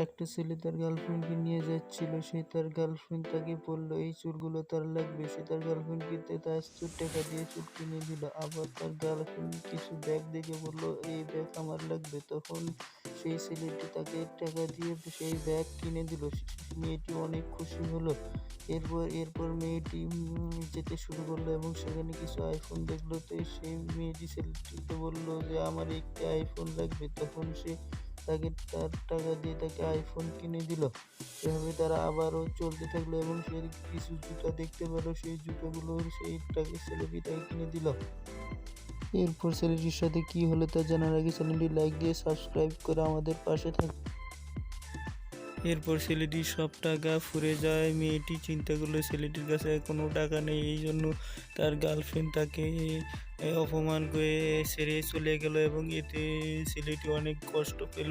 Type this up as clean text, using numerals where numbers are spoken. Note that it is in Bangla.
একটা ছেলে তার গার্লফ্রেন্ডকে নিয়ে যাচ্ছিল। সে তার গার্লফ্রেন্ড তাকে বলল এই চুলগুলো তার লাগবে। সে তার গার্লফ্রেন্ডকে তার টাকা দিয়ে চুল কিনে দিল। আবার তার গার্লফ্রেন্ড কিছু ব্যাগ দেখে বলল এই ব্যাগ আমার লাগবে। তখন সেই ছেলেটি তাকে টাকা দিয়ে সেই ব্যাগ কিনে দিল। মেয়েটি অনেক খুশি হলো। এরপর মেয়েটি যেতে শুরু করলো এবং সেখানে কিছু আইফোন দেখলো। তো সেই মেয়েটি ছেলেটিকে বলল যে আমার একটি আইফোন লাগবে। তখন সে তাকে তার টাকা দিয়ে তাকে আইফোন কিনে দিল। এভাবে তারা আবারও চলতে থাকলো এবং সে কিছু জুতা দেখতে পেল। সেই জুতোগুলো ছেলেটি তাকে কিনে দিল। এরপর ছেলেটির সাথে কি হলো তা জানার আগে চ্যানেলটি লাইক দিয়ে সাবস্ক্রাইব করে আমাদের পাশে থাকুন। এরপর ছেলেটির সব টাকা ফুরে যায়। মেয়েটি চিন্তা করলো ছেলেটির কাছে কোনো টাকা নেই, এই জন্য তার গার্লফ্রেন্ড তাকে অপমান করে ছেড়ে চলে গেল এবং এতে ছেলেটি অনেক কষ্ট পেল।